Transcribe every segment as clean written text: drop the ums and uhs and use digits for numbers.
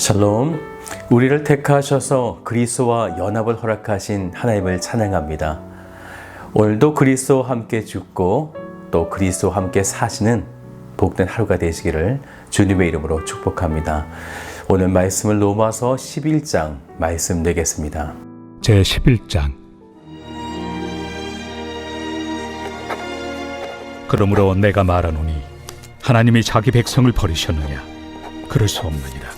샬롬. 우리를 택하셔서 그리스도와 연합을 허락하신 하나님을 찬양합니다. 오늘도 그리스도와 함께 죽고 또 그리스도와 함께 사시는 복된 하루가 되시기를 주님의 이름으로 축복합니다. 오늘 말씀을 로마서 11장 말씀 내겠습니다. 제 11장. 그러므로 내가 말하노니 하나님이 자기 백성을 버리셨느냐? 그럴 수 없느니라.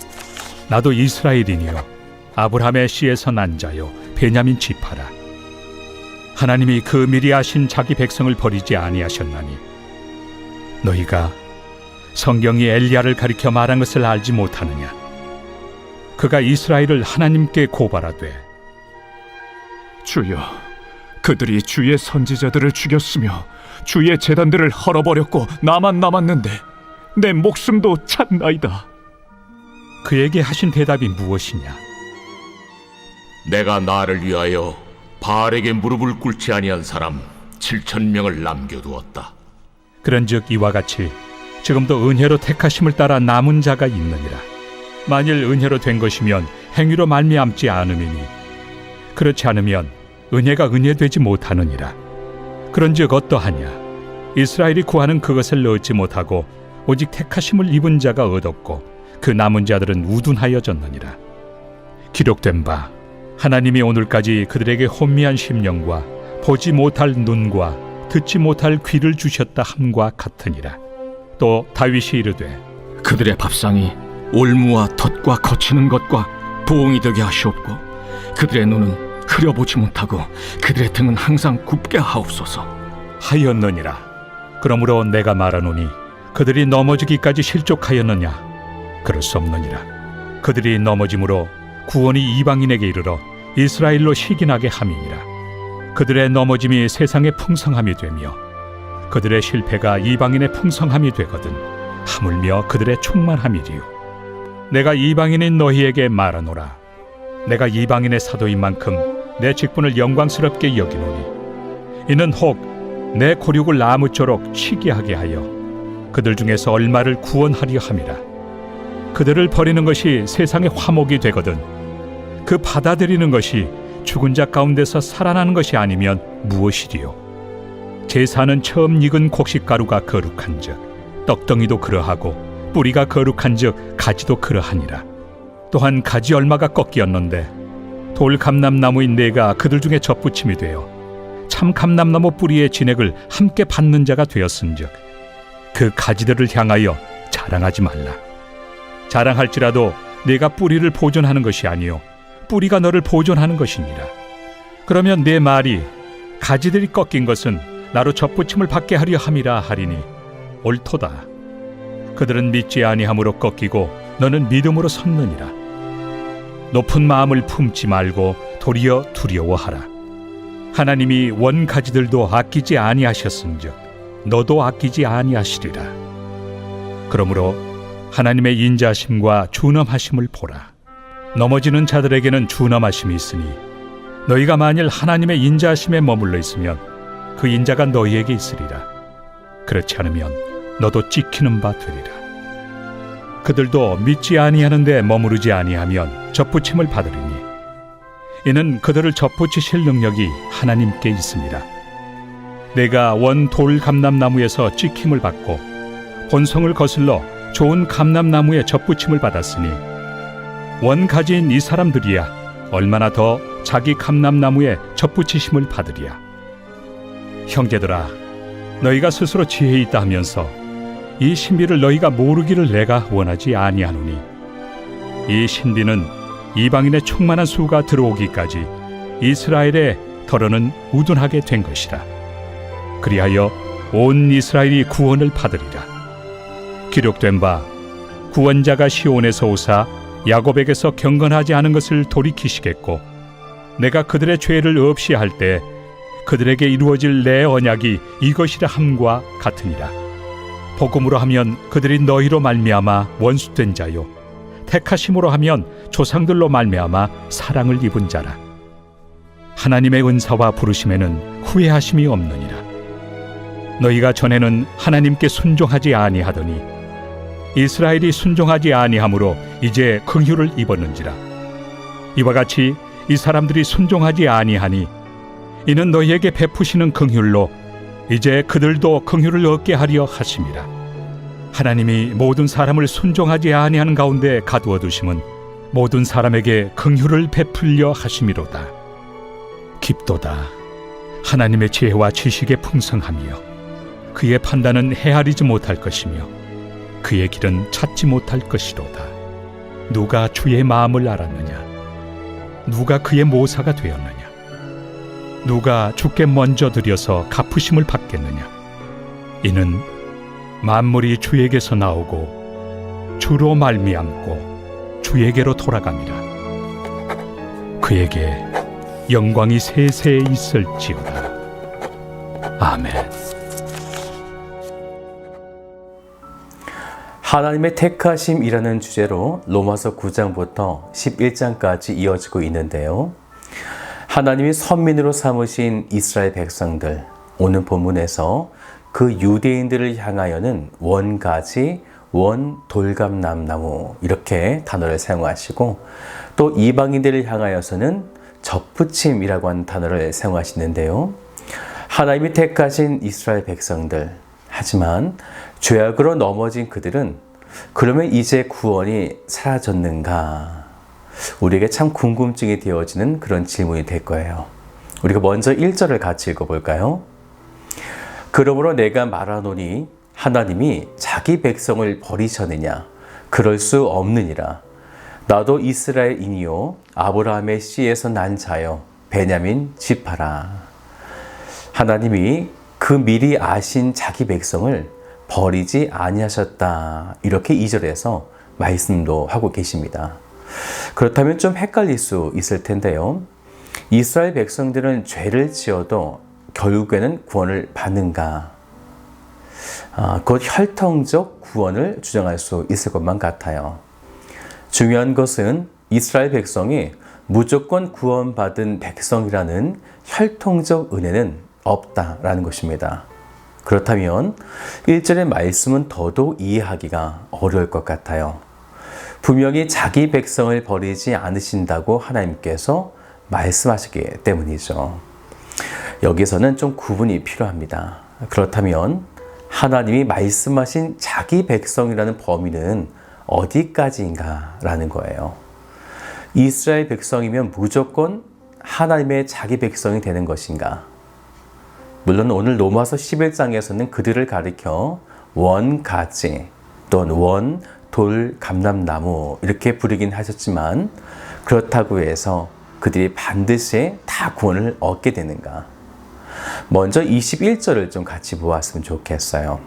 나도 이스라엘이니요 아브라함의 씨에서 난 자요 베냐민 지파라. 하나님이 그 미리 아신 자기 백성을 버리지 아니하셨나니 너희가 성경이 엘리야를 가리켜 말한 것을 알지 못하느냐? 그가 이스라엘을 하나님께 고발하되 주여, 그들이 주의 선지자들을 죽였으며 주의 제단들을 헐어버렸고 나만 남았는데 내 목숨도 찼나이다. 그에게 하신 대답이 무엇이냐? 내가 나를 위하여 바알에게 무릎을 꿇지 아니한 사람 7,000명을 남겨두었다. 그런즉 이와 같이 지금도 은혜로 택하심을 따라 남은 자가 있느니라. 만일 은혜로 된 것이면 행위로 말미암지 않음이니 그렇지 않으면 은혜가 은혜되지 못하느니라. 그런즉 어떠하냐? 이스라엘이 구하는 그것을 얻지 못하고 오직 택하심을 입은 자가 얻었고 그 남은 자들은 우둔하여졌느니라. 기록된 바 하나님이 오늘까지 그들에게 혼미한 심령과 보지 못할 눈과 듣지 못할 귀를 주셨다 함과 같으니라. 또 다윗이 이르되 그들의 밥상이 올무와 덫과 거치는 것과 부엉이 되게 하시옵고 그들의 눈은 흐려보지 못하고 그들의 등은 항상 굽게 하옵소서 하였느니라. 그러므로 내가 말하노니 그들이 넘어지기까지 실족하였느냐? 그럴 수 없느니라. 그들이 넘어짐으로 구원이 이방인에게 이르러 이스라엘로 시기나게 함이니라. 그들의 넘어짐이 세상의 풍성함이 되며 그들의 실패가 이방인의 풍성함이 되거든 하물며 그들의 충만함이리요. 내가 이방인인 너희에게 말하노라. 내가 이방인의 사도인 만큼 내 직분을 영광스럽게 여기노니 이는 혹 내 고륙을 나무쪼록 시기하게 하여 그들 중에서 얼마를 구원하려 함이라. 그들을 버리는 것이 세상의 화목이 되거든 그 받아들이는 것이 죽은 자 가운데서 살아나는 것이 아니면 무엇이리요? 제사는 처음 익은 곡식가루가 거룩한즉 떡덩이도 그러하고 뿌리가 거룩한즉 가지도 그러하니라. 또한 가지 얼마가 꺾이었는데 돌 감람나무인 내가 그들 중에 접붙임이 되어 참 감람나무 뿌리의 진액을 함께 받는 자가 되었은즉 그 가지들을 향하여 자랑하지 말라. 자랑할지라도 내가 뿌리를 보존하는 것이 아니요 뿌리가 너를 보존하는 것이니라. 그러면 내 말이 가지들이 꺾인 것은 나로 접붙임을 받게 하려 함이라 하리니 옳도다. 그들은 믿지 아니함으로 꺾이고 너는 믿음으로 섰느니라. 높은 마음을 품지 말고 도리어 두려워하라. 하나님이 원 가지들도 아끼지 아니하셨은즉 너도 아끼지 아니하시리라. 그러므로 하나님의 인자하심과 준엄하심을 보라. 넘어지는 자들에게는 준엄하심이 있으니 너희가 만일 하나님의 인자하심에 머물러 있으면 그 인자가 너희에게 있으리라. 그렇지 않으면 너도 찍히는 바 되리라. 그들도 믿지 아니하는데 머무르지 아니하면 접붙임을 받으리니 이는 그들을 접붙이실 능력이 하나님께 있습니다. 내가 원 돌 감람나무에서 찍힘을 받고 본성을 거슬러 좋은 감람나무에 접붙임을 받았으니 원 가지인 이 사람들이야 얼마나 더 자기 감람나무에 접붙이심을 받으리야. 형제들아, 너희가 스스로 지혜 있다 하면서 이 신비를 너희가 모르기를 내가 원하지 아니하노니 이 신비는 이방인의 충만한 수가 들어오기까지 이스라엘의 덜어는 우둔하게 된 것이라. 그리하여 온 이스라엘이 구원을 받으리라. 기록된 바 구원자가 시온에서 오사 야곱에게서 경건하지 않은 것을 돌이키시겠고 내가 그들의 죄를 없이 할 때 그들에게 이루어질 내 언약이 이것이라 함과 같으니라. 복음으로 하면 그들이 너희로 말미암아 원수된 자요 택하심으로 하면 조상들로 말미암아 사랑을 입은 자라. 하나님의 은사와 부르심에는 후회하심이 없느니라. 너희가 전에는 하나님께 순종하지 아니하더니 이스라엘이 순종하지 아니하므로 이제 긍휼을 입었는지라. 이와 같이 이 사람들이 순종하지 아니하니 이는 너희에게 베푸시는 긍휼로 이제 그들도 긍휼을 얻게 하려 하심이라. 하나님이 모든 사람을 순종하지 아니하는 가운데 가두어 두심은 모든 사람에게 긍휼을 베풀려 하심이로다. 깊도다. 하나님의 지혜와 지식의 풍성함이여 그의 판단은 헤아리지 못할 것이며 그의 길은 찾지 못할 것이로다. 누가 주의 마음을 알았느냐? 누가 그의 모사가 되었느냐? 누가 주께 먼저 드려서 갚으심을 받겠느냐? 이는 만물이 주에게서 나오고 주로 말미암고 주에게로 돌아갑니다. 그에게 영광이 세세에 있을지어다. 아멘. 하나님의 택하심이라는 주제로 로마서 9장부터 11장까지 이어지고 있는데요. 하나님이 선민으로 삼으신 이스라엘 백성들, 오늘 본문에서 그 유대인들을 향하여는 원가지, 원돌감남나무 이렇게 단어를 사용하시고 또 이방인들을 향하여서는 접붙임이라고 하는 단어를 사용하시는데요. 하나님이 택하신 이스라엘 백성들, 하지만 죄악으로 넘어진 그들은 그러면 이제 구원이 사라졌는가? 우리에게 참 궁금증이 되어지는 그런 질문이 될 거예요. 우리가 먼저 1절을 같이 읽어볼까요? 그러므로 내가 말하노니 하나님이 자기 백성을 버리셨느냐? 그럴 수 없느니라. 나도 이스라엘인이요 아브라함의 씨에서 난 자요 베냐민 지파라. 하나님이 그 미리 아신 자기 백성을 버리지 아니하셨다. 이렇게 2절에서 말씀도 하고 계십니다. 그렇다면 좀 헷갈릴 수 있을 텐데요. 이스라엘 백성들은 죄를 지어도 결국에는 구원을 받는가? 곧 혈통적 구원을 주장할 수 있을 것만 같아요. 중요한 것은 이스라엘 백성이 무조건 구원받은 백성이라는 혈통적 은혜는 없다라는 것입니다. 그렇다면 1절의 말씀은 더더욱 이해하기가 어려울 것 같아요. 분명히 자기 백성을 버리지 않으신다고 하나님께서 말씀하시기 때문이죠. 여기서는 좀 구분이 필요합니다. 그렇다면 하나님이 말씀하신 자기 백성이라는 범위는 어디까지인가라는 거예요. 이스라엘 백성이면 무조건 하나님의 자기 백성이 되는 것인가? 물론 오늘 로마서 11장에서는 그들을 가리켜 원가지 또는 원돌감람나무 이렇게 부르긴 하셨지만 그렇다고 해서 그들이 반드시 다 구원을 얻게 되는가? 먼저 21절을 좀 같이 보았으면 좋겠어요.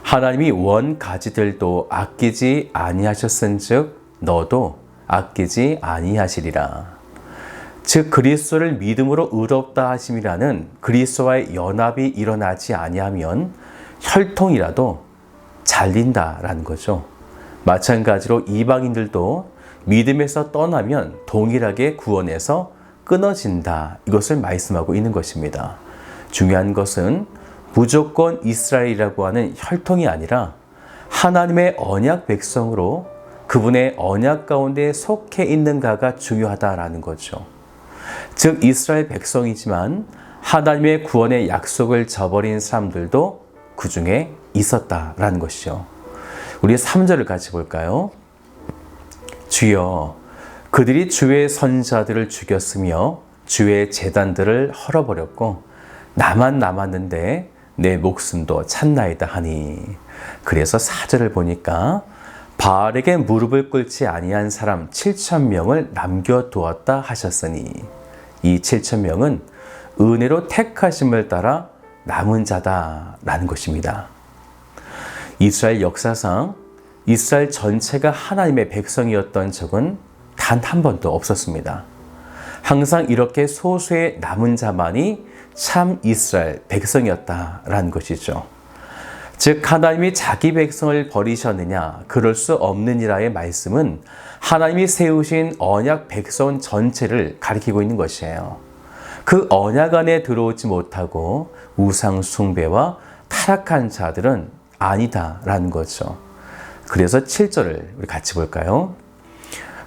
하나님이 원가지들도 아끼지 아니하셨은즉 너도 아끼지 아니하시리라. 즉 그리스도를 믿음으로 의롭다 하심이라는 그리스도와의 연합이 일어나지 아니하면 혈통이라도 잘린다라는 거죠. 마찬가지로 이방인들도 믿음에서 떠나면 동일하게 구원에서 끊어진다. 이것을 말씀하고 있는 것입니다. 중요한 것은 무조건 이스라엘이라고 하는 혈통이 아니라 하나님의 언약 백성으로 그분의 언약 가운데 속해 있는가가 중요하다라는 거죠. 즉 이스라엘 백성이지만 하나님의 구원의 약속을 저버린 사람들도 그 중에 있었다라는 것이죠. 우리 3절을 같이 볼까요? 주여 그들이 주의 선자들을 죽였으며 주의 제단들을 헐어버렸고 나만 남았는데 내 목숨도 찼나이다 하니. 그래서 4절을 보니까 바알에게 무릎을 꿇지 아니한 사람 7,000명을 남겨두었다 하셨으니 이 7,000명은 은혜로 택하심을 따라 남은 자다라는 것입니다. 이스라엘 역사상 이스라엘 전체가 하나님의 백성이었던 적은 단 한 번도 없었습니다. 항상 이렇게 소수의 남은 자만이 참 이스라엘 백성이었다라는 것이죠. 즉 하나님이 자기 백성을 버리셨느냐? 그럴 수 없느니라의 말씀은 하나님이 세우신 언약 백성 전체를 가리키고 있는 것이에요. 그 언약 안에 들어오지 못하고 우상 숭배와 타락한 자들은 아니다라는 거죠. 그래서 7절을 우리 같이 볼까요?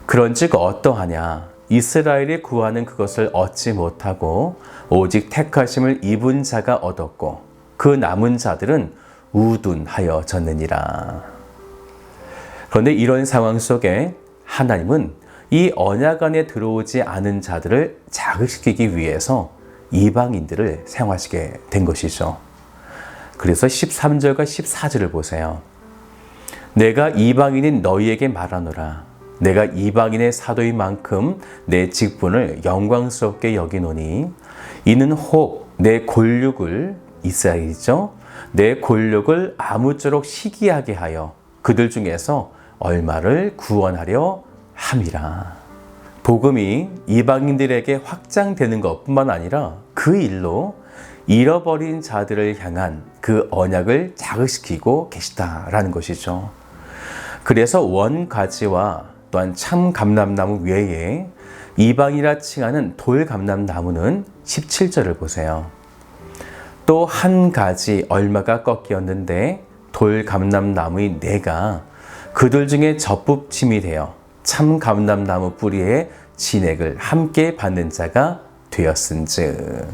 그런즉 어떠하냐? 이스라엘이 구하는 그것을 얻지 못하고 오직 택하심을 입은 자가 얻었고 그 남은 자들은 우둔하여졌느니라. 그런데 이런 상황 속에 하나님은 이 언약 안에 들어오지 않은 자들을 자극시키기 위해서 이방인들을 사용하시게 된 것이죠. 그래서 13절과 14절을 보세요. 내가 이방인인 너희에게 말하노라. 내가 이방인의 사도인 만큼 내 직분을 영광스럽게 여기노니 이는 혹 내 골육을 이스라엘이죠. 내 골육을 아무쪼록 시기하게 하여 그들 중에서 얼마를 구원하려 함이라. 복음이 이방인들에게 확장되는 것뿐만 아니라 그 일로 잃어버린 자들을 향한 그 언약을 자극시키고 계시다라는 것이죠. 그래서 원가지와 또한 참 감람나무 외에 이방이라 칭하는 돌 감람나무는 17절을 보세요. 또 한 가지 얼마가 꺾이었는데 돌 감람나무의 네가 그들 중에 젖붙임이 되어 참 감람나무 뿌리에 진액을 함께 받는 자가 되었은즉.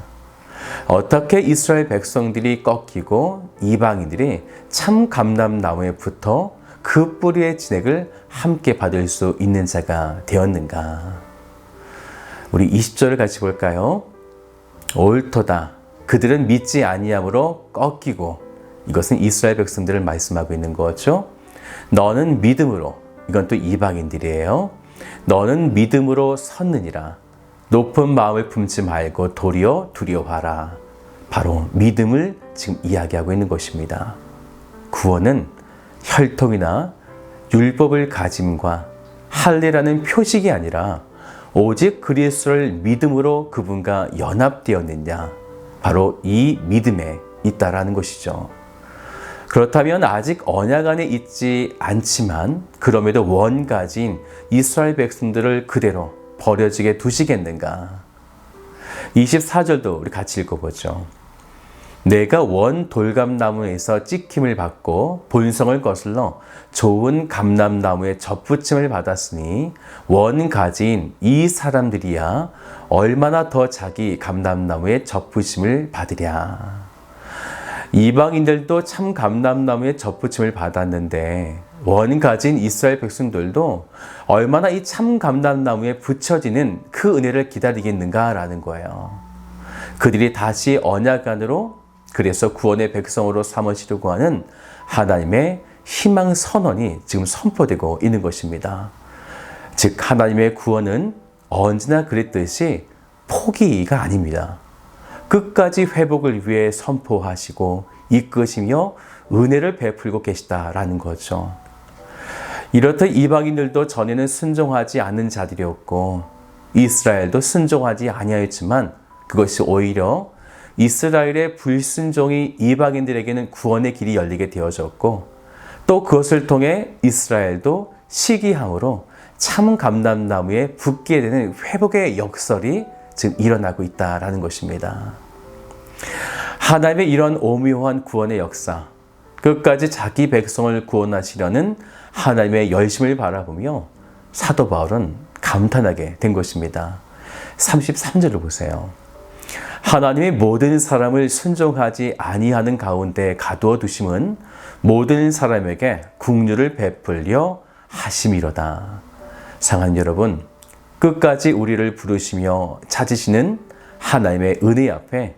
어떻게 이스라엘 백성들이 꺾이고 이방인들이 참 감람나무에 붙어 그 뿌리의 진액을 함께 받을 수 있는 자가 되었는가? 우리 20절을 같이 볼까요? 옳도다. 그들은 믿지 아니함으로 꺾이고, 이것은 이스라엘 백성들을 말씀하고 있는 거죠. 너는 믿음으로, 이건 또 이방인들이에요. 너는 믿음으로 섰느니라. 높은 마음을 품지 말고 도리어 두려워하라. 바로 믿음을 지금 이야기하고 있는 것입니다. 구원은 혈통이나 율법을 가짐과 할례라는 표식이 아니라 오직 그리스도를 믿음으로 그분과 연합되었느냐, 바로 이 믿음에 있다라는 것이죠. 그렇다면 아직 언약 안에 있지 않지만 그럼에도 원가지인 이스라엘 백성들을 그대로 버려지게 두시겠는가? 24절도 우리 같이 읽어보죠. 내가 원 돌감나무에서 찍힘을 받고 본성을 거슬러 좋은 감람나무의 젖붙임을 받았으니 원 가지인 이 사람들이야 얼마나 더 자기 감람나무의 젖붙임을 받으랴. 이방인들도 참 감람나무의 젖붙임을 받았는데 원 가진 이스라엘 백성들도 얼마나 이 참 감람나무에 붙여지는 그 은혜를 기다리겠는가라는 거예요. 그들이 다시 언약 안으로, 그래서 구원의 백성으로 삼으시려고 하는 하나님의 희망 선언이 지금 선포되고 있는 것입니다. 즉 하나님의 구원은 언제나 그랬듯이 포기가 아닙니다. 끝까지 회복을 위해 선포하시고 이끄시며 은혜를 베풀고 계시다라는 거죠. 이렇듯 이방인들도 전에는 순종하지 않는 자들이었고 이스라엘도 순종하지 아니하였지만 그것이 오히려 이스라엘의 불순종이 이방인들에게는 구원의 길이 열리게 되어졌고 또 그것을 통해 이스라엘도 시기함으로 참 감람나무에 붙게 되는 회복의 역설이 지금 일어나고 있다라는 것입니다. 하나님의 이런 오묘한 구원의 역사, 끝까지 자기 백성을 구원하시려는 하나님의 열심을 바라보며 사도 바울은 감탄하게 된 것입니다. 33절을 보세요. 하나님의 모든 사람을 순종하지 아니하는 가운데 가두어 두심은 모든 사람에게 긍휼을 베풀려 하심이로다. 사랑하는 여러분, 끝까지 우리를 부르시며 찾으시는 하나님의 은혜 앞에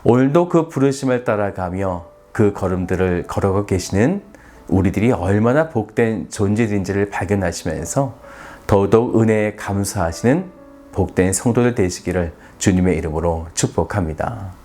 오늘도 그 부르심을 따라가며 그 걸음들을 걸어가고 계시는 우리들이 얼마나 복된 존재인지를 발견하시면서 더더욱 은혜에 감사하시는 복된 성도들 되시기를 주님의 이름으로 축복합니다.